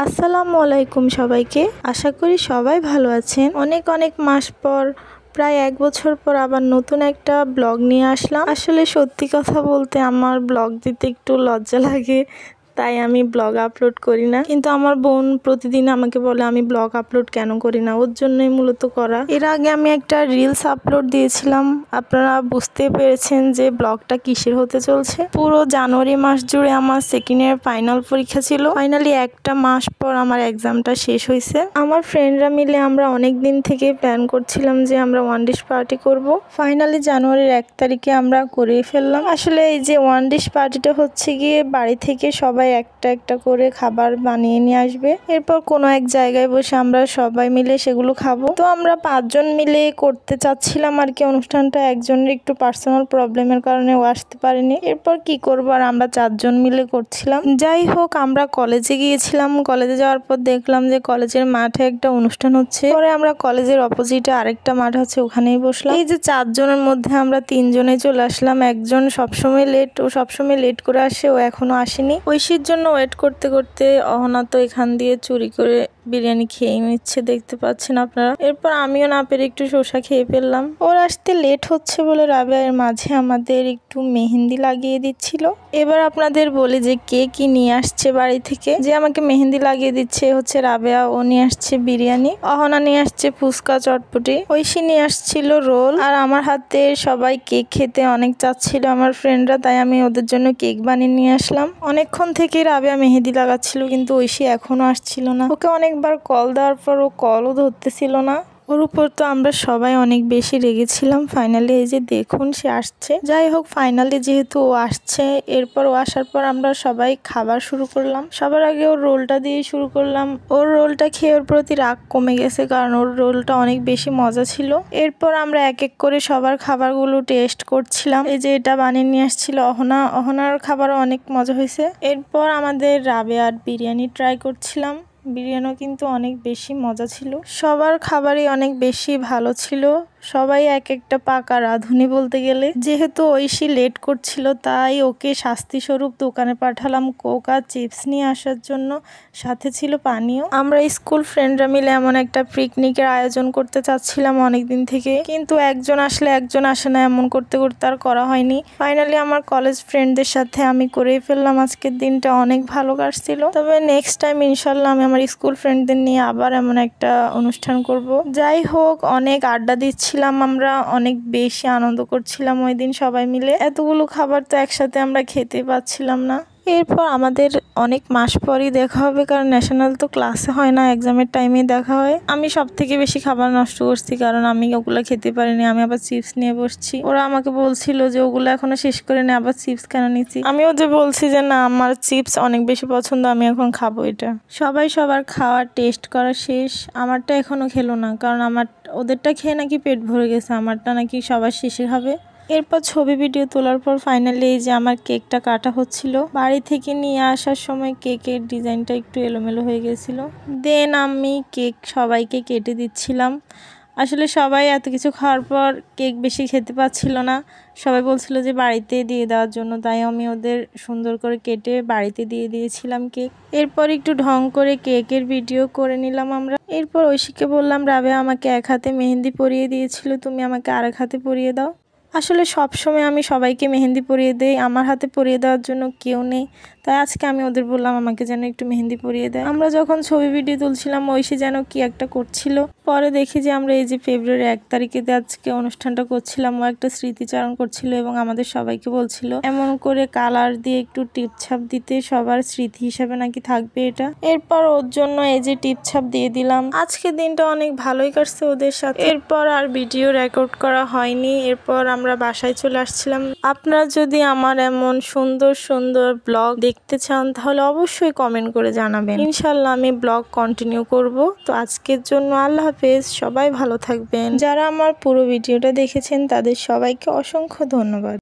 আসসালামু আলাইকুম সবাইকে। আশা করি সবাই ভালো আছেন। অনেক মাস পর, প্রায় 1 বছর পর আবার নতুন একটা ব্লগ নিয়ে আসলাম। আসলে সত্যি কথা বলতে আমার ব্লগ দিতে একটু লজ্জা লাগে, তাই আমি ব্লগ আপলোড করি না। কিন্তু আমার বোন প্রতিদিন আমাকে বলে আমি ব্লগ আপলোড কেন করি না, ওর জন্যই মূলত করা। এর আগে আমি একটা রিলস আপলোড দিয়েছিলাম, আপনারা বুঝতে পেরেছেন যে ব্লগটা কিসের হতে চলছে। পুরো জানুয়ারি মাস জুড়ে আমার সেকেন্ড ইয়ার ফাইনাল পরীক্ষা ছিল। ফাইনালি একটা মাস পর আমার এক্সামটা শেষ হয়েছে। আমার ফ্রেন্ডরা মিলে আমরা অনেক দিন থেকে প্ল্যান করছিলাম যে আমরা ওয়ান ডিশ পার্টি করব। ফাইনালি জানুয়ারির 1 তারিখে আমরা করে ফেললাম। আসলে এই যে ওয়ান ডিশ পার্টিটা হচ্ছে গিয়ে বাড়ি থেকে সবাই একটা একটা করে খাবার বানিয়ে নিয়ে আসবে, এরপর কোনো এক জায়গায় বসে আমরা সবাই মিলে সেগুলো খাবো। তো আমরা 5 জন মিলে করতে চাচ্ছিলাম আর কি অনুষ্ঠানটা। একজনের একটু পার্সোনাল প্রবলেমের কারণে ও আসতে পারেনি। এরপর কি করবো, আর আমরা 4 জন মিলে করছিলাম। যাই হোক, আমরা কলেজে গিয়েছিলাম। কলেজে যাওয়ার পর দেখলাম যে কলেজের মাঠে একটা অনুষ্ঠান হচ্ছে। পরে আমরা কলেজের অপোজিটে আরেকটা মাঠ আছে, ওখানেই বসলাম। এই যে 4 জনের মধ্যে আমরা 3 জনে চলে আসলাম। একজন সবসময় লেট, ও সবসময় লেট করে আসে, ও এখনো আসেনি। ঐশীর জন্য ওয়েট করতে করতে অহনা তো এখান দিয়ে চুরি করে বিরিয়ানি খেয়ে নিচ্ছে, দেখতে পাচ্ছেন আপনারা। এরপর আমিও না পেরে একটু শসা খেয়ে ফেললাম। ওর আসতে লেট হচ্ছে বলে রাবেয়া এর মাঝে আমাদের একটু মেহেন্দি লাগিয়ে দিচ্ছিল। এবার আপনাদের বলি যে কে কি নিয়ে আসছে বাড়ি থেকে। যে আমাকে মেহেন্দি লাগিয়ে দিচ্ছে হচ্ছে রাবেয়া, ও নিয়ে আসছে বিরিয়ানি। অহনা নিয়ে আসছে ফুচকা চটপটি। ঐশী নিয়ে আসছিল রোল। আর আমার হাতে সবাই কেক খেতে অনেক চাচ্ছিল আমার ফ্রেন্ডরা, তাই আমি ওদের জন্য কেক বানিয়ে নিয়ে আসলাম। অনেকক্ষণ থেকে রাবেয়া মেহেন্দি লাগাচ্ছিল, কিন্তু ঐশী এখনো আসছিল না। ওকে অনেকবার কল দেওয়ার পর ও কলও ধরতেছিল না। ওর উপর তো আমরা সবাই অনেক বেশি রেগেছিলাম। ফাইনালি এই যে দেখুন সে আসছে। যাই হোক, ফাইনালি যেহেতু ও আসছে, এরপর ও আসার পর আমরা সবাই খাবার শুরু করলাম। সবার আগে ওর রোলটা দিয়ে শুরু করলাম। ওর রোলটা খেয়ে ওর প্রতি রাগ কমে গেছে, কারণ ওর রোলটা অনেক বেশি মজা ছিল। এরপর আমরা এক এক করে সবার খাবারগুলো টেস্ট করছিলাম। এই যে এটা বানিয়ে নিয়ে আসছিল অহনার খাবারও অনেক মজা হয়েছে। এরপর আমাদের রাবেয়ার বিরিয়ানি ট্রাই করছিলাম। বিরিয়ানিও কিন্তু অনেক বেশি মজা ছিল। সবার খাবারই অনেক বেশি ভালো ছিল। সবাই এক একটা পাকা রাঁধুনি বলতে গেলে। যেহেতু ঐশী লেট করছিল, তাই ওকে শাস্তি স্বরূপ দোকানে পাঠালাম কোক আর চিপস নিয়ে আসার জন্য, সাথে ছিল পানীয়। আমরা স্কুল ফ্রেন্ডরা মিলে এমন একটা পিকনিকের আয়োজন করতে চাচ্ছিলাম অনেকদিন থেকে, কিন্তু একজন আসলে একজন আসে না, এমন করতে করতে আর করা হয়নি। ফাইনালি আমার কলেজ ফ্রেন্ডদের সাথে আমি করেই ফেললাম। আজকের দিনটা অনেক ভালো কাটছিল। তবে নেক্সট টাইম ইনশাল্লাহ আমি আমার স্কুল ফ্রেন্ডদের নিয়ে আবার এমন একটা অনুষ্ঠান করব। যাই হোক, অনেক আড্ডা দিচ্ছি, আমরা অনেক বেশি আনন্দ করছিলাম ওই দিন সবাই মিলে। এতগুলো খাবার তো একসাথে আমরা খেতে পাচ্ছিলাম না। এরপর আমাদের অনেক মাস পরই দেখা হবে, কারণ ন্যাশনাল তো ক্লাসে হয় না, এক্সামের টাইমে দেখা হয়। আমি সব থেকে বেশি খাবার নষ্ট করছি, কারণ আমি ওগুলো খেতে পারিনি। আমি আবার চিপস নিয়ে বসছি। ওরা আমাকে বলছিল যে ওগুলো এখনো শেষ করে নে, আবার চিপস কেন নিচ্ছি। আমিও যে বলছি যে না, আমার চিপস অনেক বেশি পছন্দ, আমি এখন খাবো এটা। সবাই সবার খাওয়ার টেস্ট করা শেষ। আমারটা এখনো খেলো না, কারণ ওদেরটা খেয়ে নাকি পেট ভরে গেছে, আমারটা নাকি সবার শেষে হবে। এরপর ছবি ভিডিও তোলার পর ফাইনালি এই যে আমার কেকটা কাটা হচ্ছিল। বাড়ি থেকে নিয়ে আসার সময় কেকের ডিজাইনটা একটু এলোমেলো হয়ে গেছিল। দেন আমি কেক সবাইকে কেটে দিচ্ছিলাম। আসলে সবাই এত কিছু খাওয়ার পর কেক বেশি খেতে পাচ্ছিল না। সবাই বলছিল যে বাড়িতে দিয়ে দেওয়ার জন্য, তাই আমি ওদের সুন্দর করে কেটে বাড়িতে দিয়ে দিয়েছিলাম কেক। এরপর একটু ঢং করে কেকের ভিডিও করে নিলাম আমরা। এরপর ঐশীকে বললাম, রাবেয়া আমাকে এক হাতে মেহেন্দি পরিয়ে দিয়েছিল, তুমি আমাকে আরেক হাতে পরিয়ে দাও। আসলে সবসময় আমি সবাইকে মেহেন্দি পরিয়ে দেই, আমার হাতে পরিয়ে দেওয়ার জন্য কেউ নেই, তাই আজকে আমি ওদের বললাম আমাকে যেন একটু মেহেন্দি পরিয়ে দেয়। আমরা যখন ছবি ভিডিও তুলছিলাম, ঐশী যেন কি একটা করছিল। পরে দেখি যে আমরা এই যে ফেব্রুয়ারি 1 তারিখে আজকে অনুষ্ঠানটা করছিলাম, ও একটা স্মৃতিচারণ করছিল এবং আমাদের সবাইকে বলছিল এমন করে কালার দিয়ে একটু টিপছাপ দিতে, সবার স্মৃতি হিসাবে নাকি থাকবে এটা। এরপর ওর জন্য এই যে টিপছাপ দিয়ে দিলাম। আজকে দিনটা অনেক ভালোই কাটছে ওদের সাথে। এরপর আর ভিডিও রেকর্ড করা হয়নি। এরপর আমরা বাসায় চলে আসছিলাম। আপনারা যদি আমার এমন সুন্দর সুন্দর ব্লগ দেখতে চান, তাহলে অবশ্যই কমেন্ট করে জানাবেন। ইনশাল্লাহ আমি ব্লগ কন্টিনিউ করব। তো আজকের জন্য আল্লাহ হাফেজ, সবাই ভালো থাকবেন। যারা আমার পুরো ভিডিওটা দেখেছেন তাদের সবাইকে অসংখ্য ধন্যবাদ।